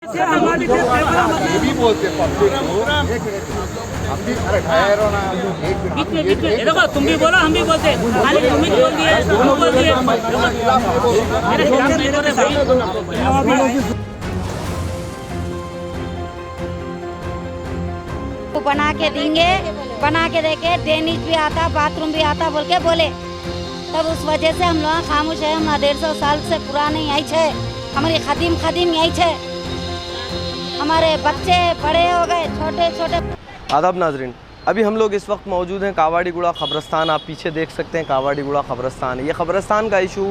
ये भी बोलते पब्लिक को हम भी अरे ठहरो ना एक मिनट देखो तुम भी बोलो हम भी बोलते खाली तुम ही बोल दिए तुम बोल दिए मेरे खिलाफ नहीं बोले भाई। वो बना के देंगे, बना के देके ड्रेनेज भी आता, बाथरूम भी आता बोल के बोले, तब उस वजह से हम लोग खामोश है। हम 150 साल से पुराने यही छे, हमारी खदीम यही छे, हमारे बच्चे बड़े हो गए, छोटे छोटे। आदाब नाजरीन, अभी हम लोग इस वक्त मौजूद हैं कावाडीगुड़ा क़ब्रस्तान। आप पीछे देख सकते हैं कावाडीगुड़ा क़ब्रस्तान। ये क़ब्रस्तान का इशू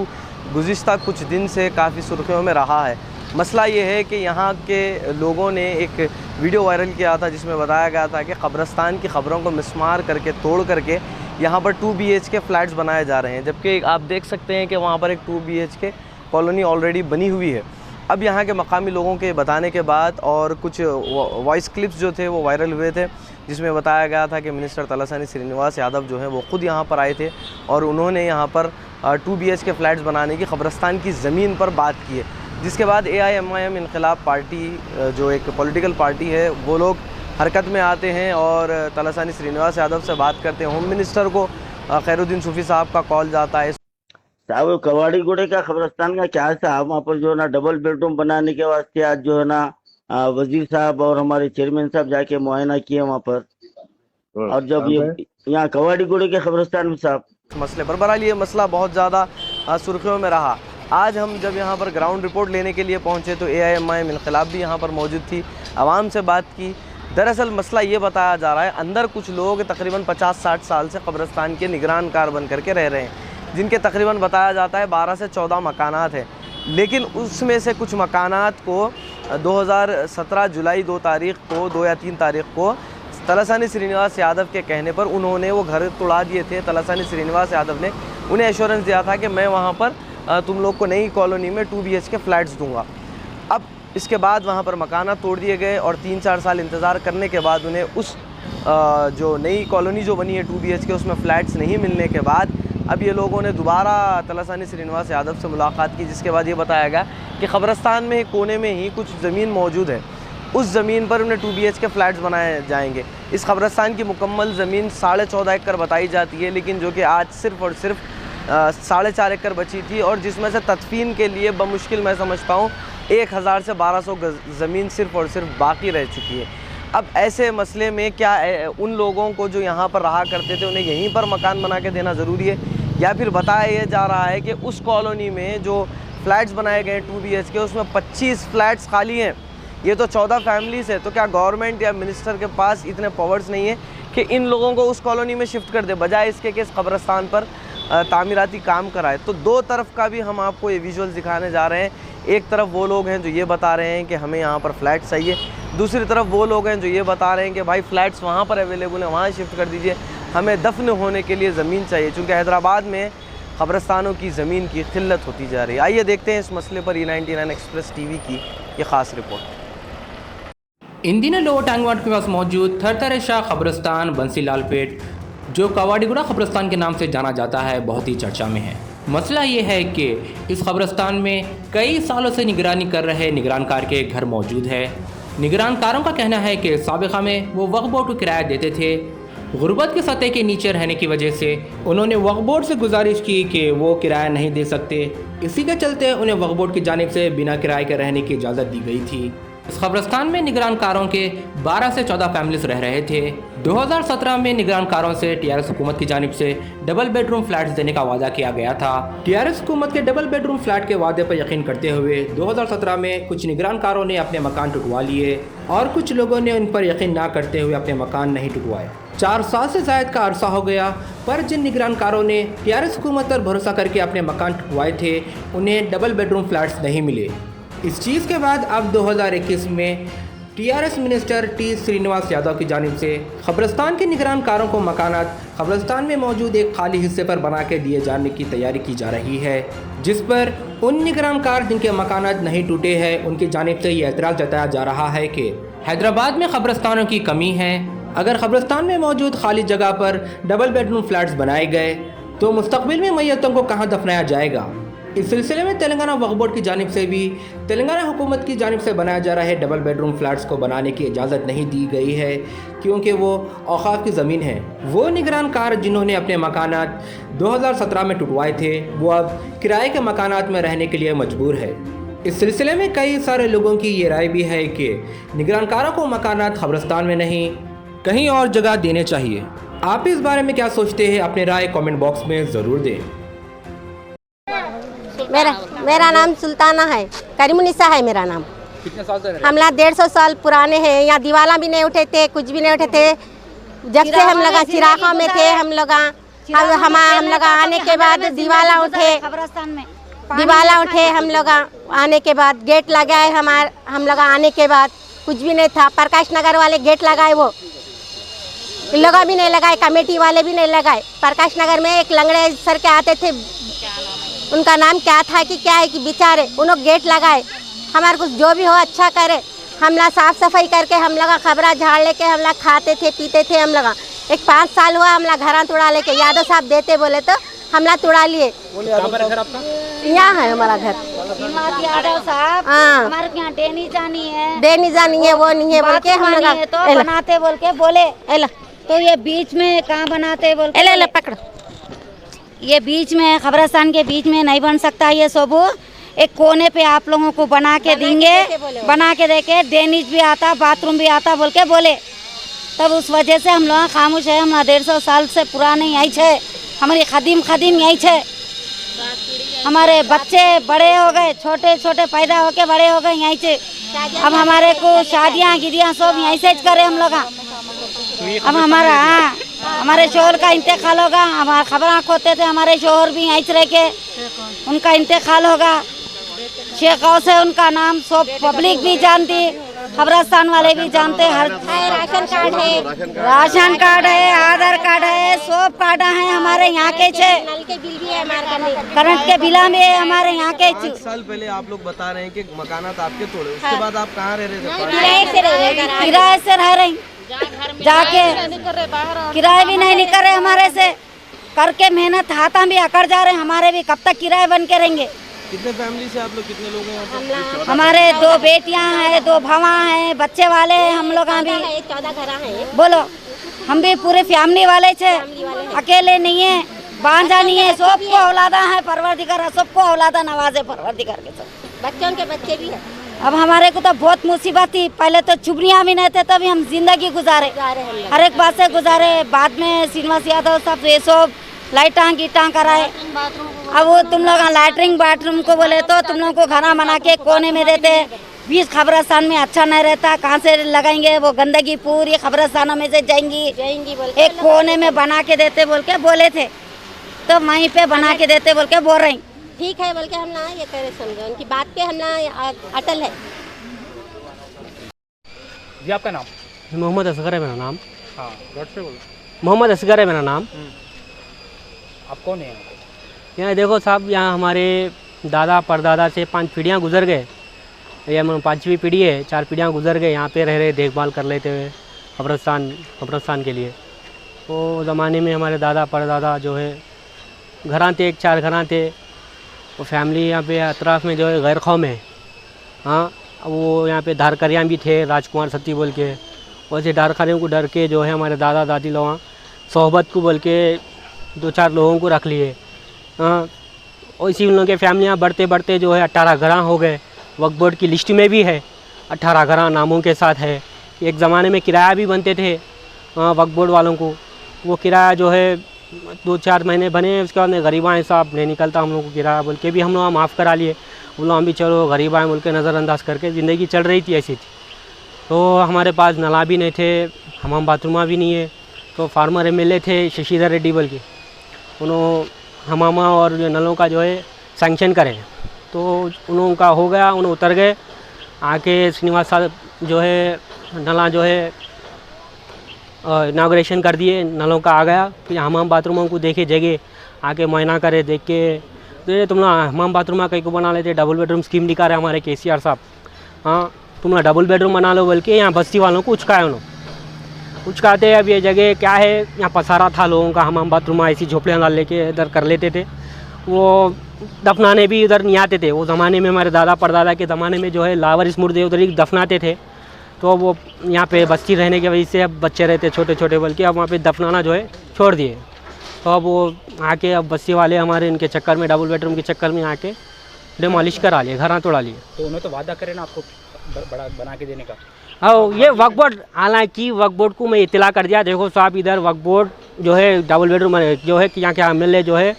गुज़िश्ता कुछ दिन से काफ़ी सुर्खियों में रहा है। मसला ये है कि यहाँ के लोगों ने एक वीडियो वायरल किया था जिसमें बताया गया था कि क़ब्रस्तान की ख़बरों को मिसमार करके तोड़ करके यहाँ पर 2 BHK फ्लैट्स बनाए जा रहे हैं, जबकि आप देख सकते हैं कि वहाँ पर एक 2 BHK कॉलोनी ऑलरेडी बनी हुई है। अब यहाँ के मकामी लोगों के बताने के बाद और कुछ वॉइस क्लिप्स जो थे वो वायरल हुए थे, जिसमें बताया गया था कि मिनिस्टर तलासानी श्रीनिवास यादव जो हैं वो ख़ुद यहाँ पर आए थे और उन्होंने यहाँ पर 2 BHK फ्लैट्स बनाने की क़ब्रस्तान की ज़मीन पर बात की है। जिसके बाद AIMIM इनकलाब पार्टी जो एक पॉलिटिकल पार्टी है वो लोग हरकत में आते हैं और तलासानी श्रीनिवास यादव से बात करते हैं। होम मिनिस्टर को खैरुद्दीन सूफ़ी साहब का कॉल जाता है। साहब कवाड़ीगुड़े का क़ब्रस्तान का क्या साहब, वहाँ पर जो है ना डबल बेडरूम बनाने के वास्ते आज जो है ना वजीर साहब और हमारे चेयरमैन साहब जाके मुआयना किए वहाँ पर। और जब ये यहाँ कवाड़ीगुड़े के क़ब्रस्तान में साहब मसले पर बहरहाल ये मसला बहुत ज़्यादा सुर्खियों में रहा। आज हम जब यहाँ पर ग्राउंड रिपोर्ट लेने के लिए पहुँचे तो AIMIM इनकलाब भी यहाँ पर मौजूद थी, आवाम से बात की। दरअसल मसला ये बताया जा रहा है, अंदर कुछ लोग तकरीबन 50-60 साल से क़ब्रस्तान के निगरानकार बन करके रह रहे हैं, जिनके तकरीबन बताया जाता है 12 से 14 मकानात हैं। लेकिन उसमें से कुछ मकानात को 2017 जुलाई 2 तारीख़ को 2 या 3 तारीख़ को तलासानी श्रीनिवास यादव के कहने पर उन्होंने वो घर तोड़ा दिए थे। तलासानी श्रीनिवास यादव ने उन्हें एश्योरेंस दिया था कि मैं वहाँ पर तुम लोग को नई कॉलोनी में 2 BHK फ्लैट्स दूंगा। अब इसके बाद वहाँ पर मकानात तोड़ दिए गए और 3-4 साल इंतज़ार करने के बाद उन्हें उस जो नई कॉलोनी जो बनी है 2 BHK उसमें फ़्लैट्स नहीं मिलने के बाद अब ये लोगों ने दोबारा तलासानी श्रीनिवास यादव से मुलाकात की, जिसके बाद ये बताया गया कि क़ब्रस्तान में कोने में ही कुछ ज़मीन मौजूद है, उस ज़मीन पर उन्हें 2 BHK फ्लैट्स बनाए जाएंगे। इस क़ब्रस्तान की मुकम्मल ज़मीन 14.5 एकड़ बताई जाती है, लेकिन जो कि आज सिर्फ़ और सिर्फ 4.5 एकड़ बची थी और जिसमें से तदफीन के लिए बमुश्किल मैं समझता हूँ 1000 से 1200 गज़ ज़मीन सिर्फ़ और सिर्फ बाकी रह चुकी है। अब ऐसे मसले में क्या उन लोगों को जो यहाँ पर रहा करते थे उन्हें यहीं पर मकान बना के देना ज़रूरी है, या फिर बताया ये जा रहा है कि उस कॉलोनी में जो फ्लैट्स बनाए गए 2 BHK उसमें 25 फ्लैट्स खाली हैं, ये तो 14 फैमिलीज़ है। तो क्या गवर्नमेंट या मिनिस्टर के पास इतने पावर्स नहीं है कि इन लोगों को उस कॉलोनी में शिफ्ट कर दे, बजाय इसके कि इस क़ब्रस्तान पर तामीराती काम कराए। तो दो तरफ का भी हम आपको ये विजुअल्स दिखाने जा रहे हैं। एक तरफ वो लोग हैं जो ये बता रहे हैं कि हमें यहाँ पर फ्लैट चाहिए, दूसरी तरफ वो लोग हैं जो ये बता रहे हैं कि भाई फ्लैट्स वहाँ पर अवेलेबल हैं, वहाँ शिफ्ट कर दीजिए, हमें दफन होने के लिए ज़मीन चाहिए, चूँकि हैदराबाद में क़ब्रस्तानों की ज़मीन की किल्लत होती जा रही है। आइए देखते हैं इस मसले पर E99 एक्सप्रेस TV की ये ख़ास रिपोर्ट। इन दिनों लोअर टांगवाट के पास मौजूद थरथर शाह क़ब्रस्तान बंसीलाल पेट, जो कावाडीगुड़ा क़ब्रस्तान के नाम से जाना जाता है, बहुत ही चर्चा में है। मसला ये है कि इस क़ब्रस्तान में कई सालों से निगरानी कर रहे निगरानकार के घर मौजूद है। निगरानकारों का कहना है कि साबिक़ा में वो वक्फ बोर्ड को किराया देते थे। गुर्बत के सतह के नीचे रहने की वजह से उन्होंने वक्फ बोर्ड से गुजारिश की कि वो किराया नहीं दे सकते, इसी के चलते उन्हें वक्फ बोर्ड की जानिब से बिना किराए के रहने की इजाज़त दी गई थी। इस क़ब्रस्तान में निगरानकारों के 12 से 14 फैमिलीज रह रहे थे। 2017 में निगरानकारों से TRS हुकूमत की जानिब से डबल बेडरूम फ्लैट्स देने का वादा किया गया था। TRS हुकूमत के डबल बेडरूम फ्लैट के वादे पर यकीन करते हुए 2017 में कुछ निगरानकारों ने अपने मकान टुटवा लिए और कुछ लोगों ने उन पर यकीन ना करते हुए अपने मकान नहीं टुटवाए। 4 साल से ज़ायद का अरसा हो गया, पर जिन निगरानकारों ने TRS हुकूमत पर भरोसा करके अपने मकान टुटवाए थे उन्हें डबल बेडरूम फ्लैट्स नहीं मिले। इस चीज़ के बाद अब 2021 में TRS minister T Srinivas Yadav की जानिब से क़ब्रस्तान के निगरानकारों को मकानात क़ब्रस्तान में मौजूद एक खाली हिस्से पर बना के दिए जाने की तैयारी की जा रही है, जिस पर उन निगरानकार जिनके मकानात नहीं टूटे हैं उनकी जानिब से ये एतराज़ जताया जा रहा है कि हैदराबाद में क़ब्रस्तानों की कमी है। अगर क़ब्रस्तान में मौजूद खाली जगह पर डबल बेडरूम फ्लैट्स बनाए गए तो मुस्तक़बिल में मैयतों को कहाँ दफनाया जाएगा। इस सिलसिले में तेलंगाना वक्फ बोर्ड की जानिब से भी तेलंगाना हुकूमत की जानिब से बनाया जा रहा है डबल बेडरूम फ्लैट्स को बनाने की इजाज़त नहीं दी गई है, क्योंकि वो औकाफ की ज़मीन है। वो निगरान कार जिन्होंने अपने मकानात 2017 में टुटवाए थे, वो अब किराए के मकानात में रहने के लिए मजबूर है। इस सिलसिले में कई सारे लोगों की ये राय भी है कि निगरानकारों को मकानात खबरस्तान में नहीं कहीं और जगह देने चाहिए। आप इस बारे में क्या सोचते हैं? अपने राय कमेंट बॉक्स में ज़रूर दें। मेरा नाम सुल्ताना है, करीमुनिसा है मेरा नाम। कितने साल से हम लोग 150 साल पुराने हैं। यहाँ दीवाला भी नहीं उठे थे, कुछ भी नहीं उठे थे। जब से हम लोग चिराखों में थे, हम लोग आने के बाद दीवाला उठे, हम लोग आने के बाद गेट लगाए। हम लोग आने के बाद कुछ भी नहीं था। प्रकाश नगर वाले गेट लगाए, वो लोग भी नहीं लगाए, कमेटी वाले भी नहीं लगाए। प्रकाश नगर में एक लंगड़े सर के आते थे, उनका नाम क्या था कि क्या है कि बेचारे उन्होंने गेट लगाए। हमारे कुछ जो भी हो अच्छा करे। हम लोग साफ सफाई करके हम लोग खबरा झाड़ लेके हम लोग खाते थे पीते थे। हम लोग एक 5 साल हुआ हम लोग घर तुड़ा लेके यादव साहब देते बोले तो हम लोग तुड़ा लिए। यहाँ है हमारा घर। यादव साहब हाँ, हमारे यहाँ देनी जानी है, वो नहीं है बोल के हम लोग तो बनाते बोल के बोले। तो ये बीच में कहाँ बनाते बोल के पकड़ो। ये बीच में खबरस्तान के बीच में नहीं बन सकता। ये सब एक कोने पे आप लोगों को बना के देंगे, बना के देके ड्रेनेज भी आता, बाथरूम भी आता बोल के बोले। तब उस वजह से हम लोग खामोश है। हम 150 साल से पुराने यही छे, हमारी खदीम यही छे। हमारे बच्चे बड़े हो गए, छोटे छोटे पैदा होके बड़े हो गए यहीं से। अब हमारे को शादियाँ गिदियाँ सब यहीं से करे हम लोग। अब हमारे शोहर का इंतकाल होगा। हमारे खबर खोते थे, हमारे शोहर भी यहीं से रह के उनका इंतकाल होगा। शेखों से उनका नाम सब पब्लिक भी जानती, खबरस्तान वाले भी जानते। हर राशन कार्ड है, आधार कार्ड है, सब कार्ड है हमारे यहाँ के छे। करंट के बिला में हमारे यहाँ के। 5 साल पहले आप लोग बता रहे हैं कि मकानात आपके तोड़े, उसके बाद आप कहाँ रह रहे थे? किराए से रह रही, जाके किराए भी नहीं निकल रहे हमारे से। करके मेहनत हाथा भी अकड़ जा रहे। हमारे भी कब तक किराए बन के रहेंगे? कितने फैमिली से आप लोग, कितने लोग हैं यहाँ पे? हमारे 2 बेटियां हैं, 2 भावा हैं, बच्चे वाले हैं। हम लोग भी 14 घर हैं। बोलो, हम भी पूरे फैमिली वाले छे, अकेले नहीं है, बांझा नहीं है। सबको औलादा है, परवरदिगार सबको औलादा नवाजे परवरदिगार के सब। बच्चों के बच्चे भी हैं। अब हमारे को तो बहुत मुसीबत थी। पहले तो चुबरियाँ भी नहीं थे, तभी हम जिंदगी गुजारे, हर एक बात से गुजारे। बाद में श्रीनिवास यादव साहब ये सब लाइटां गीटां कराए। अब वो तुम लोग लैटरिन बाथरूम को बोले तो तुम लोग को खाना बना के कोने में देते। बीच खबरस्तान में अच्छा नहीं रहता, कहाँ से लगाएंगे? वो गंदगी पूरी खबरस्तानों में से जाएंगी। एक कोने में बना के देते बोल के बोले थे, तो वहीं पे बना के देते बोल के बोल रही। ठीक है बोल के हम ना ये करे समझो, उनकी बात पे हम ना अटल है। जी आपका नाम? मोहम्मद असगर है मेरा नाम। हाँ, जोर से बोलो। मोहम्मद असगर है मेरा नाम। आप कौन है? यहाँ देखो साहब, यहाँ हमारे दादा परदादा से 5 पीढ़ियाँ गुजर गए। ये 5वीं पीढ़ी है, 4 पीढ़ियाँ गुजर गए। यहाँ पे रह रहे, देखभाल कर लेते हुए कब्रस्तान के लिए। वो ज़माने में हमारे दादा परदादा जो है घरां थे, 4 घरां थे। वो फैमिली यहाँ पे अतराफ़ में जो है गैर कौम है। हाँ, वो यहाँ पे धारकरियाँ भी थे, राजकुमार सती बोल के। वैसे धारकरियों को डर के जो है हमारे दादा दादी लोग सोहबत को बोल के 2-4 लोगों को रख लिए। हाँ, और इसी उन लोगों के फैमिलियाँ बढ़ते बढ़ते जो है 18 घरां हो गए। वक्फ बोर्ड की लिस्ट में भी है 18 घरां नामों के साथ है। एक ज़माने में किराया भी बनते थे वक्फ बोर्ड वालों को। वो किराया जो है 2-4 महीने बने, उसके बाद में गरीबा हिसाब नहीं निकलता हम लोग को किराया बोल के भी हम लोग माफ़ करा लिए। वो लोग हम भी चलो गरीबा बोल के नज़रअंदाज करके ज़िंदगी चल रही थी ऐसी थी। तो हमारे पास नला भी नहीं थे, हमाम बाथरूमा भी नहीं है। तो फार्मर MLA थे शशिधर रेड्डी बोल के, उन्होंने हमामा और नलों का जो है सैंक्शन करे। तो उन्हों का हो गया, उन्होंने उतर गए। आके श्रीनिवास साहब जो है नला जो है इनाग्रेशन कर दिए, नलों का आ गया। फिर हमाम बाथरूमों को देखे जगह आके मुआयना करे, देख के तो ये तुम लोग हमाम बाथरूम कहीं को बना लेते। डबल बेडरूम स्कीम दिखा रहे हमारे KCR साहब। हाँ, तुम लोग डबल बेडरूम बना लो बोल के यहाँ बस्ती वालों को उचकाए। उन्होंने उचकाते अब ये जगह क्या है, यहाँ पसारा था लोगों का, हमाम बाथरूम ऐसी झोपड़ियाँ डाल लेके इधर कर लेते थे। वो दफनाने भी उधर नहीं आते थे। वो ज़माने में हमारे दादा परदादा के ज़माने में जो है लावारिस मुर्दे उधर ही दफनाते थे। तो वो यहाँ पे बस्ती रहने की वजह से अब बच्चे रहते छोटे छोटे, बल्कि अब वहाँ पे दफनाना जो है छोड़ दिए। तो अब वो आके अब बस्ती वाले हमारे इनके चक्कर में, डबल बेडरूम के चक्कर में आके डिमोलिश करा लिए, घर तोड़ा लिए। तो उन्हें तो वादा करे ना आपको बड़ा बना के देने का। और ये वक्फ बोर्ड, हालांकि वक्फ बोर्ड को मैं इत्तला कर दिया, देखो साहब इधर वक्फ बोर्ड जो है डबल बेडरूम जो है कि यहाँ के MLA जो है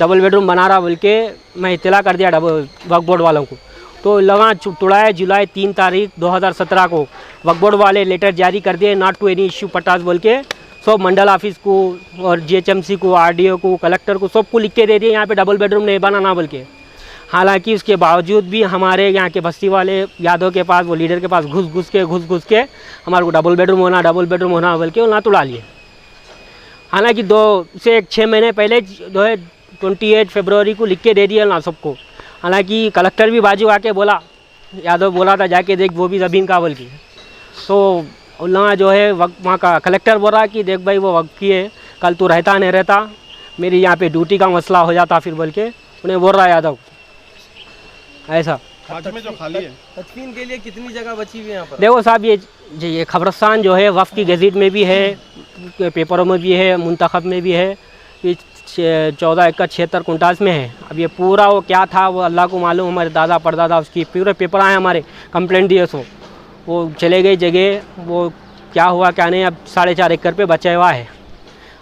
डबल बेडरूम बना रहा बोल के मैं इत्तला कर दिया वक्फ बोर्ड वालों को। तो लगा तुड़ाए जुलाई 3 तारीख 2017 को वक्फ बोर्ड वाले लेटर जारी कर दिए, नॉट टू एनी इशू पटास बोल के। सब मंडल ऑफिस को और GHMC को, RDO को, कलेक्टर को, सबको लिख के दे दिए यहाँ पे डबल बेडरूम नहीं बनाना बोल के। हालांकि उसके बावजूद भी हमारे यहाँ के बस्ती वाले यादव के पास, वो लीडर के पास घुस घुस के हमारे को डबल बेडरूम होना बोल के ना तुड़ा लिए। हालांकि 2 से 6 महीने पहले जो है 28 फरवरी को लिख के दे दिया ना सबको। हालांकि कलेक्टर भी बाजू आके बोला, यादव बोला था जाके देख वो भी ज़मीन का बोल की। तो उल्ला जो है वहाँ का कलेक्टर बोल रहा कि देख भाई वो वक्त की है, कल तू रहता नहीं रहता, मेरी यहाँ पे ड्यूटी का मसला हो जाता फिर बोल के उन्हें बोल रहा यादव ऐसा। में जो खाली है तदफीन के लिए कितनी जगह बची हुई है यहाँ पर? देखो साहब ये खबरस्तान जो है वफ़ की गज़ीट में भी है, पेपरों में भी है, मुंतखब में भी है, ये 14 एकड़ 76 कुंटास में है। अब ये पूरा वो क्या था वो अल्लाह को मालूम, हमारे दादा परदादा उसकी पूरे पेपर आए हमारे, कंप्लेंट दिए सो वो चले गए जगह, वो क्या हुआ क्या नहीं, अब 4.5 एकड़ पे बचा हुआ है।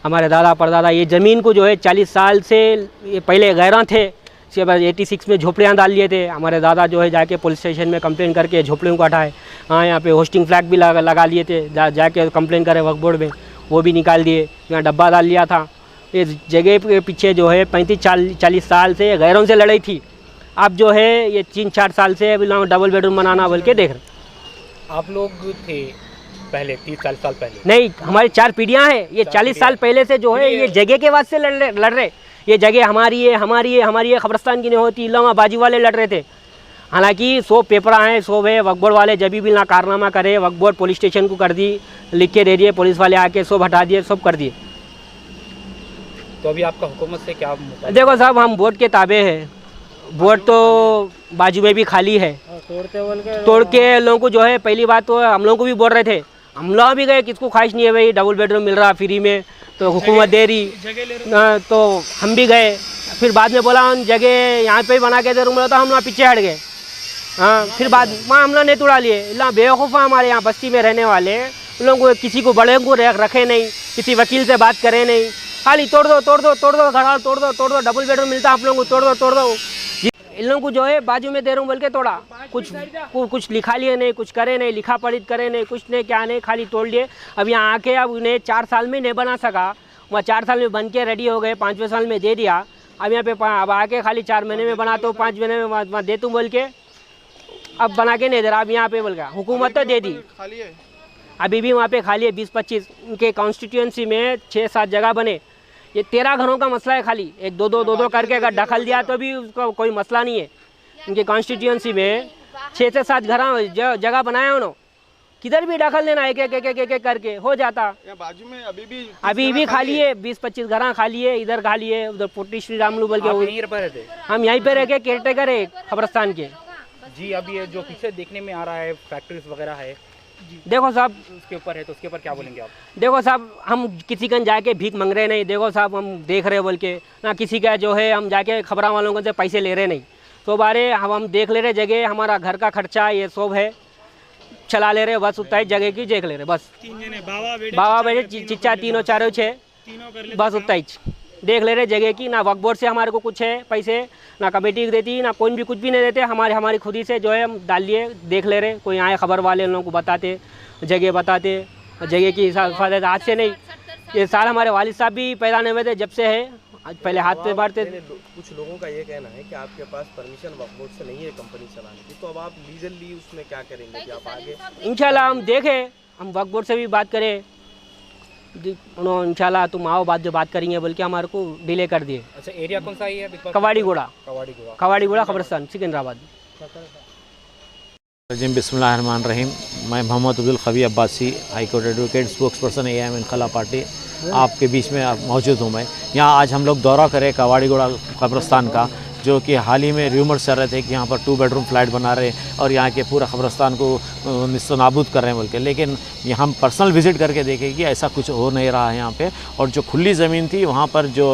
हमारे दादा परदादा ये ज़मीन को जो है 40 साल से ये पहले गैरा थे, इसके बाद 86 में झोपड़ियाँ डाल लिए थे। हमारे दादा जो है जाके पुलिस स्टेशन में कंप्लेन करके झोपड़ियों को हटाए। हाँ, यहाँ पे होस्टिंग फ्लैग भी लगा लिए थे, जाके कंप्लेन करे वक्फ बोर्ड में, वो भी निकाल दिए। यहाँ डब्बा डाल लिया था। ये जगह के पीछे जो है 35-40 साल से गैरों से लड़ाई थी। अब जो है ये 3-4 साल से अभी डबल बेडरूम बनाना बोल के देख रहे। आप लोग थे पहले 30-40 साल पहले? नहीं, हमारी 4 पीढ़ियाँ हैं। ये 40 साल पहले से जो है ये जगह के वास्ते लड़ रहे। ये जगह हमारी है, खबरस्तान की नहीं होती, इलामा बाजी वाले लड़ रहे थे। हालांकि 100 पेपर आए, 100 है वक्फ बोर्ड वाले जब भी ना कारनामा करे, वक्फ बोर्ड पुलिस स्टेशन को कर दी, लिख के दे दिए, पुलिस वाले आके सब हटा दिए, सब कर दिए। तो अभी आपका हुकूमत से क्या मुताबिक? देखो साहब हम बोर्ड के ताबे हैं, बोर्ड तो बाजू में भी खाली है, तोड़ के लोगों को जो है, पहली बात तो हम लोगों को भी बोल रहे थे, हम लोग भी गए, किसको ख्वाहिश नहीं है भाई डबल बेडरूम मिल रहा फ्री में, तो हुकूमत दे रही, तो हम भी गए। फिर बाद में बोला जगह यहाँ पे ही बना के दे रूम, तो हम लोग पीछे हट गए। हाँ, फिर बाद वहाँ हम लोग नहीं तुड़ा लिए। इतना बेवकूफ़ा हमारे यहाँ बस्ती में रहने वाले उन लोगों को, किसी को बड़े को रखे नहीं, किसी वकील से बात करे नहीं, खाली तोड़ दो घर तोड़ दो, डबल बेडरूम मिलता आप लोगों को, तोड़ दो। इन लोगों को जो है बाजू में दे रहा हूँ बोल के तोड़ा, कुछ लिखा लिए नहीं, कुछ करे नहीं, लिखा पढ़ित करे नहीं, कुछ नहीं, क्या नहीं, खाली तोड़ लिए। अब यहाँ आके अब उन्हें 4 साल में नहीं बना सका, वहाँ 4 साल में बन के रेडी हो गए, 5वें साल में दे दिया। अब यहाँ पे अब आके खाली 4 महीने में बनाता हूँ, 5 महीने में वहाँ दे तूँ बोल के अब बना के नहीं दे रहा। अब यहाँ पे बोल गया हुकूमत तो दे दी, अभी भी वहाँ पे खाली है 20-25। उनके कॉन्स्टिट्यूंसी में 6-7 जगह बने, ये 13 घरों का मसला है खाली, 1-2 करके अगर दखल दिया तो भी उसका कोई मसला नहीं है। उनके कॉन्स्टिट्यूंसी में 6 से 7 घर जगह बनाया उन्होंने, किधर भी दखल देना एक करके हो जाता। बाजू में अभी भी खाली है, 20-25 घर खाली है, इधर खाली है, उधर पोटी श्री रामलू बोल के हम यहीं पे रह के केयरटेकर है खबरस्तान के। जी, अब ये जो पीछे देखने में आ रहा है फैक्ट्रीज वगैरह है, देखो साहब उसके ऊपर है, तो उसके ऊपर क्या बोलेंगे आप? देखो साहब हम किसी कन जाके भीख मांग रहे नहीं, देखो साहब हम देख रहे बोल के ना, किसी का जो है हम जाके खबरा वालों को से पैसे ले रहे नहीं, तो बारे हम देख ले रहे जगह, हमारा घर का खर्चा ये सब है, चला ले रहे, बस उतना ही जगह की देख ले रहे, बस बाबा बेटे चिच्चा 3-4 6 बस उतना ही देख ले रहे जगह की। ना वक्फ बोर्ड से हमारे को कुछ है पैसे, ना कमेटी देती, ना कोई भी कुछ भी नहीं देते, हमारी खुद ही से जो है हम डाल लिए, देख ले रहे, कोई आए खबर वाले उन लोगों को बताते, जगह बताते, जगह की हिफाजत आज से नहीं, ये साल हमारे वालिद साहब भी पैदा नहीं हुए थे जब से है, आज पहले हाथ पे बांटते। कुछ लोगों का ये कहना है कि आपके पास परमिशन वक्फ बोर्ड से नहीं है कंपनी चलाने की, तो अब आप लीगली उसमें क्या करेंगे कि आप आगे? इंशाल्लाह हम देखें, हम वक्फ बोर्ड से भी बात करें, उन्होंने इंशाल्लाह तुम आओ बात करेंगे बोल के हमारे को डिले कर दिए। अच्छा, एरिया कौन सा है? कवाड़ीगोड़ा खबरस्तान सिकंदराबाद। बिस्मिल्लाहिर्रहमानिर्रहीम। मैं Mohammad Abdul Khabi Abbasi, high court advocate, spokes person AIM Inquilab party, आपके बीच में मौजूद हूँ मैं। यहाँ आज हम लोग दौरा करें कवाड़ीगोड़ा कब्रिस्तान का, जो कि हाल ही में रूमर्स चल रहे थे कि यहाँ पर 2 बेडरूम फ्लैट बना रहे और यहाँ के पूरा ख़बरस्तान को निस्तो नाबूद कर रहे हैं बोल के, लेकिन हम पर्सनल विज़िट करके देखे कि ऐसा कुछ हो नहीं रहा है यहाँ पे। और जो खुली ज़मीन थी वहाँ पर जो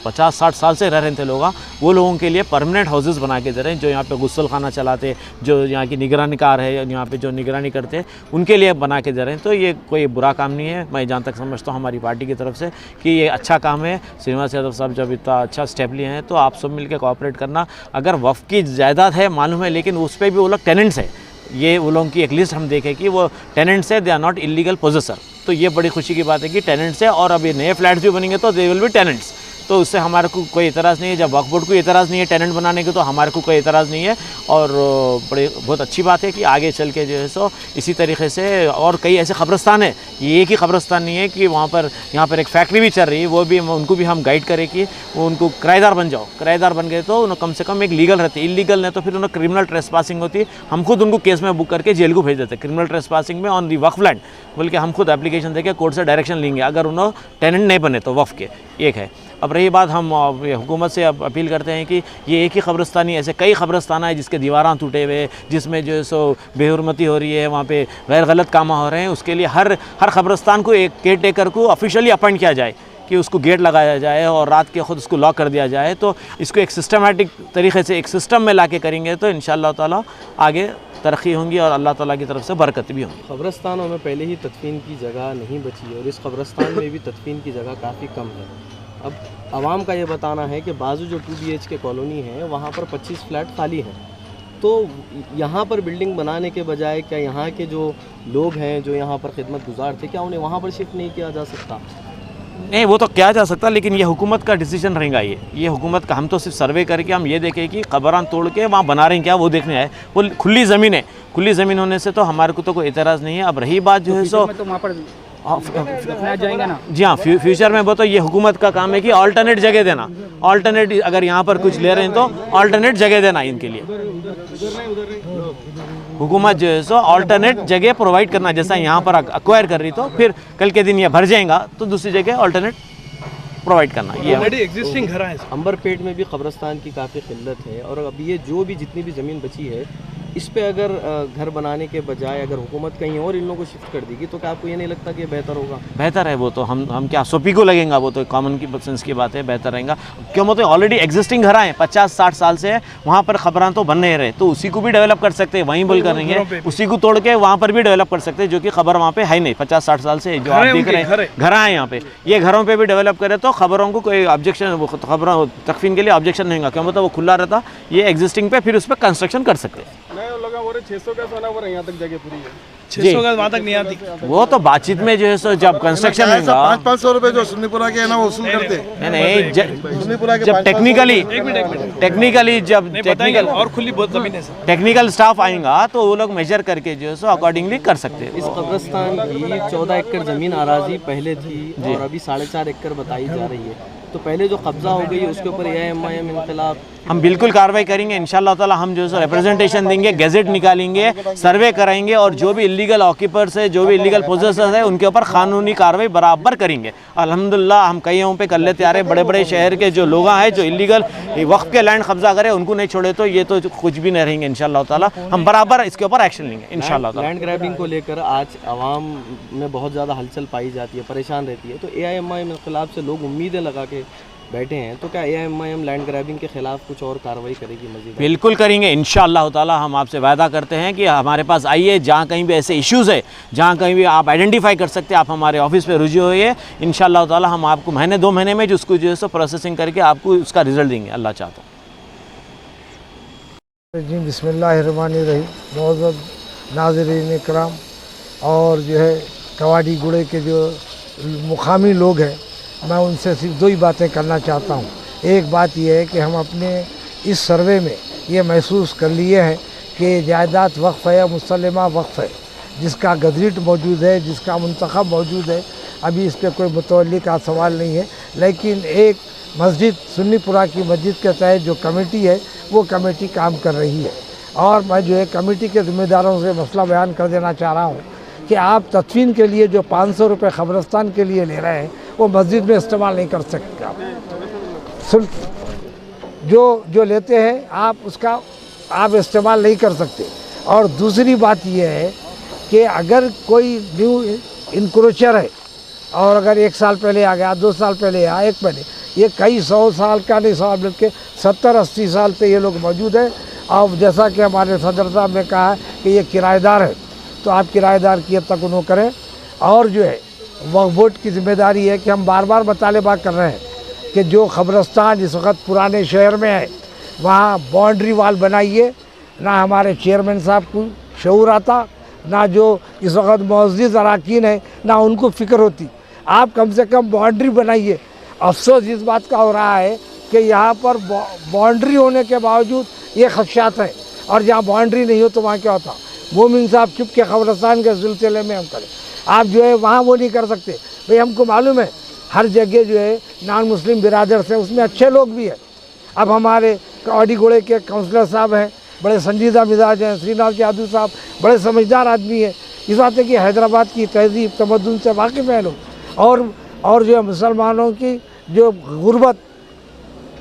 50-60 साल से रह रहे थे लोग, वो लोगों के लिए परमानेंट हाउसेस बना के दे रहे हैं, जो यहाँ पे गुस्ल खाना चलाते, जो यहाँ की निगरानीकार है, यहाँ पे जो निगरानी करते हैं, उनके लिए बना के दे रहे हैं। तो ये कोई बुरा काम नहीं है, मैं जहाँ तक समझता हूँ हमारी पार्टी की तरफ से कि ये अच्छा काम है। श्रीनिवास यादव साहब जब इतना अच्छा स्टेप लिए हैं तो आप सब मिलकर कोऑपरेट करना। अगर वफ़ की जायदाद है मालूम है, लेकिन उस पर भी वो लोग टेनेंट्स है, ये वो लोगों की एक लिस्ट हम देखें कि वो टेनेंट्स है, they are not illegal possessor. तो ये बड़ी खुशी की बात है कि टेनेंट्स है, और अब ये नए फ्लैट्स भी बनेंगे तो दे विल बी टेनेंट्स। तो उससे हमारे को कोई एतराज़ नहीं है। जब वक्फ बोर्ड को एतराज़ नहीं है टेनेंट बनाने की, तो हमारे को कोई एतराज़ नहीं है। और बहुत अच्छी बात है कि आगे चल के जो है सो इसी तरीके से और कई ऐसे क़ब्रिस्तान है, ये एक ही क़ब्रिस्तान नहीं है कि वहाँ पर यहाँ पर एक फैक्ट्री भी चल रही है, वो भी उनको भी हम गाइड करें कि वो उनको किराएदार बन जाओ। किराएदार बन गए तो उन्हें कम से कम एक लीगल रहते, इलीगल नहीं तो फिर उन्हें क्रिमिनल ट्रेसपासिंग होती, हम खुद उनको केस में बुक करके जेल को भेज देते। क्रिमिनल ट्रेसपासिंग में ऑन दी वक्फ लैंड बोल के हम खुद एप्लीकेशन देके कोर्ट से डायरेक्शन लेंगे अगर उन्होंने टेनेंट नहीं बने तो वक्फ के। एक है। अब रही बात, हम हुकूमत से अब अपील करते हैं कि ये एक ही क़ब्रिस्तान ही, ऐसे कई क़ब्रिस्तान है जिसके दीवारां टूटे हुए, जिसमें जो है सो बेहुरमती हो रही है, वहाँ पे गैर गलत काम हो रहे हैं। उसके लिए हर क़ब्रिस्तान को एक केयर टेकर को ऑफिशियली अपॉइंट किया जाए कि उसको गेट लगाया जाए और रात के खुद उसको लॉक कर दिया जाए। तो इसको एक सिस्टमेटिक तरीके से एक सिस्टम में ला के करेंगे तो इंशाअल्लाह ताला आगे तरक्की होंगी और अल्लाह ताला की तरफ से बरकत भी होंगी। क़ब्रिस्तानों में पहले ही तदफीन की जगह नहीं बची है और इस क़ब्रिस्तान में भी तदफीन की जगह काफ़ी कम है। अब आवाम का ये बताना है कि बाजू जो 2 BHK कॉलोनी है वहाँ पर 25 फ्लैट खाली हैं, तो यहाँ पर बिल्डिंग बनाने के बजाय क्या यहाँ के जो लोग हैं जो यहाँ पर खिदमत गुजार थे, क्या उन्हें वहाँ पर शिफ्ट नहीं किया जा सकता? नहीं, वो तो किया जा सकता, लेकिन ये हुकूमत का डिसीजन रहेगा। ये हुकूमत का, हम तो सिर्फ सर्वे करके हम ये देखें कि कब्रान तोड़ के वहाँ बना रहे हैं क्या, वो देखने आए। वो खुली ज़मीन है, खुली ज़मीन होने से तो हमारे को तो कोई एतराज़ नहीं है। अब रही बात जो है सो जाएंगे ना, जी हाँ, फ्यूचर में वो तो ये हुकूमत का काम है कि अल्टरनेट जगह देना। अल्टरनेट अगर यहाँ पर कुछ ले रहे हैं तो अल्टरनेट जगह देना इनके लिए। हुकूमत जो है सो अल्टरनेट जगह प्रोवाइड करना, जैसा यहाँ पर एक्वायर कर रही तो फिर कल के दिन ये भर जाएगा तो दूसरी जगह अल्टरनेट प्रोवाइड करना। ये एग्जिस्टिंग घर है। अंबरपेट में भी क़ब्रिस्तान की काफ़ी किल्लत है और अब ये जो भी जितनी भी ज़मीन बची है इस पे अगर घर बनाने के बजाय अगर हुकूमत कहीं और इन लोगों को शिफ्ट कर देगी तो क्या आपको ये नहीं लगता कि बेहतर होगा? बेहतर है। वो तो हम क्या सोपी को लगेगा, वो तो कॉमन की सेंस की बात है, बेहतर रहेगा। क्यों बोलते हैं, ऑलरेडी एग्जिस्टिंग घर हैं 50-60 साल से है, वहाँ पर खबरान तो बन नहीं रहे, तो उसी को भी डेवलप कर सकते हैं। वहीं बोल कर रही है उसी को तोड़ के वहाँ पर भी डेवलप कर सकते हैं, जो कि खबर वहाँ पे है नहीं 50-60 साल से जो आप देख रहे हैं घर हैं यहाँ पे। ये घरों पर भी डेवलप करें तो खबरों को कोई ऑब्जेक्शन, खबरों तकफीन के लिए ऑब्जेक्शन नहीं होगा। क्यों मतलब वो खुला रहता, ये एग्जिस्टिंग पे फिर उस पर कंस्ट्रक्शन कर सकते हैं। 600 का सोना वो यहाँ तक जगह पूरी है, 600 का वहाँ तक नहीं आती। वो तो बातचीत में जो है सो जब कंस्ट्रक्शन होगा 500 रुपए जो सुन्नीपुरा के है ना वो वसूल करते हैं। नहीं, जब टेक्निकली जब टेक्निकल और खुली बहुत जमीन है, टेक्निकल स्टाफ आएगा तो वो लोग मेजर करके जो है सो अकॉर्डिंगली कर सकते हैं। इस कब्रिस्तान की 14 एकड़ ज़मीन आराजी पहले थी और अभी 4.5 एकड़ बताई जा रही है, तो पहले जो कब्जा हो गई है उसके ऊपर AIMIM इनकलाब हम बिल्कुल कार्रवाई करेंगे इंशाअल्लाह ताला। हम जो है रिप्रेजेंटेशन देंगे, गैजेट निकालेंगे, सर्वे कराएंगे और जो भी इलीगल ऑक्यूपर्स है, जो भी इलीगल पोजेसर्स है, उनके ऊपर कानूनी कार्रवाई बराबर करेंगे। अल्हम्दुलिल्लाह हम कईयों पे कर लेते आ रहे, बड़े बड़े शहर के जो लोग हैं जो इलीगल वक्त के लैंड कब्जा करें उनको नहीं छोड़े तो ये तो कुछ भी नहीं रहेंगे इंशाअल्लाह ताला। हम बराबर इसके ऊपर एक्शन लेंगे इंशाअल्लाह ताला। लैंड ग्रैबिंग को लेकर आज आवाम में बहुत ज़्यादा हलचल पाई जाती है, परेशान रहती है, तो AIMIM इनकलाब से लोग उम्मीदें लगा के बैठे हैं, तो क्या AIMIM लैंड ग्रैबिंग के खिलाफ कुछ और कार्रवाई करेगी मज़ीद? बिल्कुल करेंगे इंशाअल्लाह ताला। हम आपसे वादा करते हैं कि हमारे पास आइए, जहाँ कहीं भी ऐसे इश्यूज़ है, जहाँ कहीं भी आप आइडेंटिफाई कर सकते हैं, आप हमारे ऑफिस पे रुजू होइए। इंशाअल्लाह ताला हम आपको महीने 2 महीने में जो उसको जो है सो प्रोसेसिंग करके आपको उसका रिजल्ट देंगे, अल्लाह चाहता जी। बिस्मिल्लाहिर्रहमानिर्रहीम। मौजूद नाज़रीन इकराम और जो है कवाड़ी गुड़े के जो मुकामी लोग हैं, मैं उनसे सिर्फ 2 ही बातें करना चाहता हूँ। एक बात यह है कि हम अपने इस सर्वे में ये महसूस कर लिए हैं कि जायदाद वक्फ़ है, मुसल्लमा वक्फ़ है, जिसका गज़ेट मौजूद है, जिसका मुंतखब मौजूद है। अभी इस पर कोई मुतवल्ली का सवाल नहीं है, लेकिन एक मस्जिद सुन्नीपुरा की मस्जिद के तहत जो कमेटी है वो कमेटी काम कर रही है और मैं जो है कमेटी के ज़िम्मेदारों से मसला बयान कर देना चाह रहा हूँ कि आप तदफीन के लिए जो 500 रुपये क़ब्रिस्तान के लिए ले रहे हैं वो मस्जिद में इस्तेमाल नहीं कर सकते आप। जो लेते हैं आप उसका आप इस्तेमाल नहीं कर सकते। और दूसरी बात ये है कि अगर कोई न्यू इंक्रोचर है और अगर 1 साल पहले आ गया, 2 साल पहले आया, 1 पहले, ये कई 100 साल का नहीं, 100 बल्कि 70-80 साल से ये लोग मौजूद है। और जैसा कि हमारे सदर साहब ने कहा कि ये किराएदार है, तो आप किराएदार की हद तक उन्होंने करें। और जो है वक्फ बोर्ड की जिम्मेदारी है कि हम बार बार मुतालबा कर रहे हैं कि जो ख़बरस्तान इस वक्त पुराने शहर में है वहाँ बाउंड्री वाल बनाइए। ना हमारे चेयरमैन साहब को शऊर आता, ना जो इस वक्त मौजूद अरकान है ना उनको फ़िक्र होती। आप कम से कम बाउंड्री बनाइए। अफसोस इस बात का हो रहा है कि यहाँ पर बाउंड्री होने के बावजूद ये खदशात हैं, और जहाँ बाउंड्री नहीं हो तो वहाँ क्या होता। मोमिन साहब चुप के ख़बरस्तान के सिलसिले में हम करें, आप जो है वहाँ वो नहीं कर सकते। भाई हमको मालूम है हर जगह जो है नॉन मुस्लिम बिरादर्स हैं, उसमें अच्छे लोग भी हैं। अब हमारे कवाड़ी घोड़े के काउंसलर साहब हैं, बड़े संजीदा मिजाज हैं। श्रीनाथ यादव साहब बड़े समझदार आदमी हैं। इस बात है कि हैदराबाद की तहजीब तमद्दुन से वाकिफ़ हैं लोग, और जो है मुसलमानों की जो गुर्बत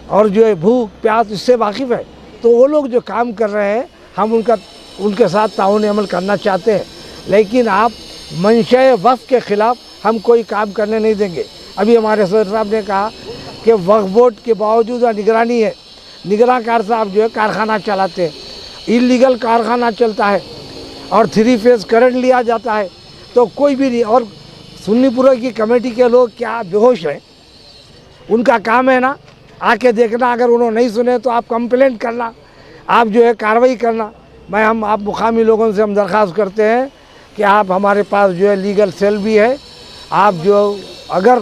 और जो है भूख प्यास इससे वाकिफ़ है। तो वो लोग जो काम कर रहे हैं हम उनके साथ ताउन अमल करना चाहते हैं, लेकिन आप मंशा वक्फ के ख़िलाफ़ हम कोई काम करने नहीं देंगे। अभी हमारे सदर साहब ने कहा कि वक्फ बोर्ड के बावजूद निगरानी है, निगरानकार साहब जो है कारखाना चलाते हैं, इलीगल कारखाना चलता है और 3 फेज़ करंट लिया जाता है, तो कोई भी नहीं। और सुन्नीपुरा की कमेटी के लोग क्या बेहोश हैं? उनका काम है ना आके देखना, अगर उन्होंने नहीं सुने तो आप कंप्लेंट करना, आप जो है कार्रवाई करना। आप मुकामी लोगों से हम दरख्वास्त करते हैं कि आप हमारे पास जो है लीगल सेल भी है, आप जो अगर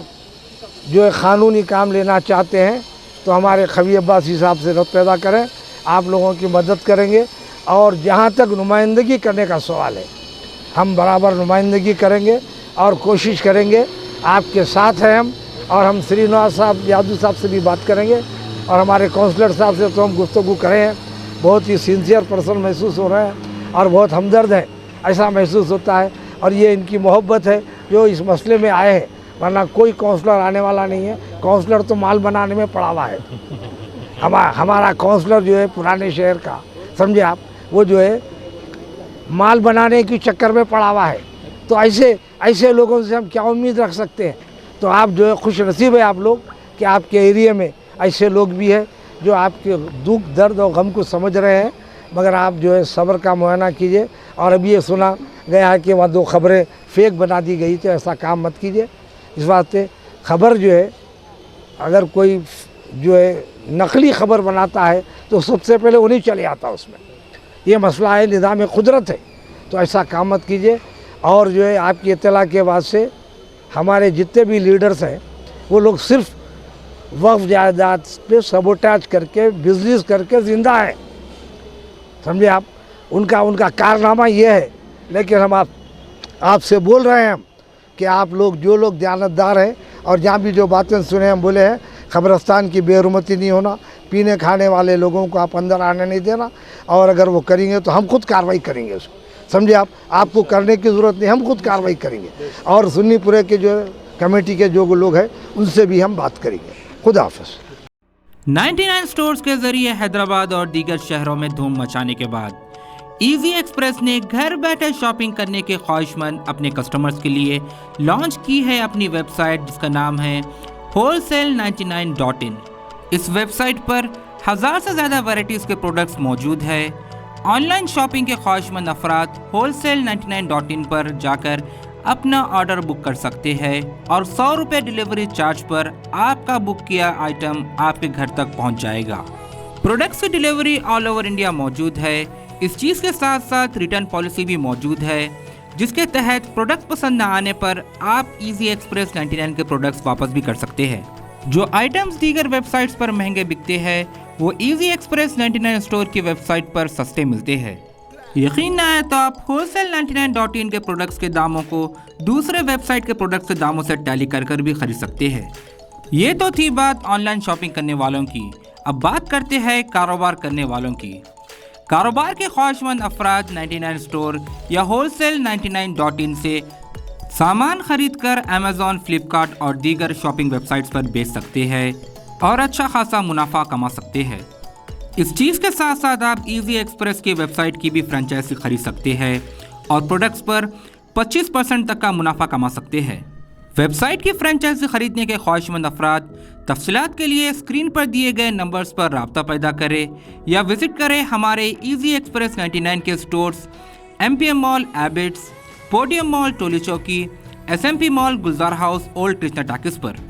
जो है क़ानूनी काम लेना चाहते हैं तो हमारे खबी अब्बासी साहब से रब्त पैदा करें, आप लोगों की मदद करेंगे। और जहाँ तक नुमाइंदगी करने का सवाल है, हम बराबर नुमाइंदगी करेंगे और कोशिश करेंगे, आपके साथ हैं हम। और हम श्रीनाथ साहब यादव साहब से भी बात करेंगे और हमारे काउंसलर साहब से तो हम गुफ्तगू करें हैं। बहुत ही सिंसियर पर्सन महसूस हो रहे हैं और बहुत हमदर्द हैं, ऐसा महसूस होता है। और ये इनकी मोहब्बत है जो इस मसले में आए हैं, वरना कोई काउंसलर आने वाला नहीं है। काउंसलर तो माल बनाने में पड़ा हुआ है। हमारा काउंसलर जो है पुराने शहर का, समझे आप, वो जो है माल बनाने के चक्कर में पड़ा हुआ है। तो ऐसे लोगों से हम क्या उम्मीद रख सकते हैं? तो आप जो है खुश नसीब है आप लोग कि आपके एरिया में ऐसे लोग भी हैं जो आपके दुख दर्द और गम को समझ रहे हैं। मगर आप जो है सब्र का मुआयना कीजिए। और अभी ये सुना गया है कि वहाँ 2 खबरें फेक बना दी गई, तो ऐसा काम मत कीजिए। इस वास्ते खबर जो है, अगर कोई जो है नकली खबर बनाता है तो सबसे पहले उन्हीं चले आता उसमें। ये मसला है, निज़ाम कुदरत है, तो ऐसा काम मत कीजिए। और जो है आपकी इत्तला के बाद से हमारे जितने भी लीडर्स हैं वो लोग सिर्फ वक्फ जायदाद पे सबोटाज करके बिजनेस करके ज़िंदा है, समझे आप। उनका कारनामा ये है। लेकिन हम आपसे बोल रहे हैं कि आप लोग जो लोग दयानतदार हैं और जहाँ भी जो बातें सुने हम बोले हैं, ख़बरस्तान की बेरुमती नहीं होना, पीने खाने वाले लोगों को आप अंदर आने नहीं देना। और अगर वो करेंगे तो हम खुद कार्रवाई करेंगे उसको, समझे आप। आपको करने की ज़रूरत नहीं, हम खुद कार्रवाई करेंगे। और सुन्नीपुरे के जो कमेटी के जो लोग हैं उनसे भी हम बात करेंगे। खुदा हाफ़िज़। 99 स्टोर्स के जरिए हैदराबाद और दीगर शहरों में धूम मचाने के बाद इजी एक्सप्रेस ने घर बैठे शॉपिंग करने के ख्वाहिशमंद अपने कस्टमर्स के लिए लॉन्च की है अपनी वेबसाइट, जिसका नाम है wholesale99.in। इस वेबसाइट पर 1000 से ज़्यादा वैराइटीज़ के प्रोडक्ट्स मौजूद है। ऑनलाइन शॉपिंग के ख्वाहिशमंद अफराद wholesale99.in पर जाकर अपना ऑर्डर बुक कर सकते हैं और 100 रुपये डिलीवरी चार्ज पर आपका बुक किया आइटम आपके घर तक पहुंच जाएगा। प्रोडक्ट्स की डिलीवरी ऑल ओवर इंडिया मौजूद है। इस चीज़ के साथ साथ रिटर्न पॉलिसी भी मौजूद है, जिसके तहत प्रोडक्ट पसंद न आने पर आप इजी एक्सप्रेस 99 के प्रोडक्ट्स वापस भी कर सकते हैं। जो आइटम्स दीगर वेबसाइट्स पर महंगे बिकते हैं वो इजी एक्सप्रेस 99 स्टोर की वेबसाइट पर सस्ते मिलते हैं। यकीन न आए तो आप wholesale99.in के प्रोडक्ट्स के दामों को दूसरे वेबसाइट के प्रोडक्ट्स के दामों से टैली कर भी खरीद सकते हैं। ये तो थी बात ऑनलाइन शॉपिंग करने वालों की। अब बात करते हैं कारोबार करने वालों की। कारोबार के ख्वाहिशमंद अफराद 99 स्टोर या wholesale99.in से सामान खरीदकर अमेज़ॉन, फ्लिपकार्ट और दीगर शॉपिंग वेबसाइट्स पर बेच सकते हैं और अच्छा खासा मुनाफा कमा सकते हैं। इस चीज़ के साथ साथ आप इजी एक्सप्रेस की वेबसाइट की भी फ्रेंचाइजी खरीद सकते हैं और प्रोडक्ट्स पर 25% तक का मुनाफा कमा सकते हैं। वेबसाइट की फ्रेंचाइजी खरीदने के ख्वाहिशमंद अफराद तफसीलात के लिए स्क्रीन पर दिए गए नंबर्स पर राब्ता पैदा करें या विजिट करें हमारे इजी एक्सप्रेस 99 के stores MPM mall Abids, podium mall Toli Chowki, SMP mall Gulzar Houz, old Krishna talkies पर।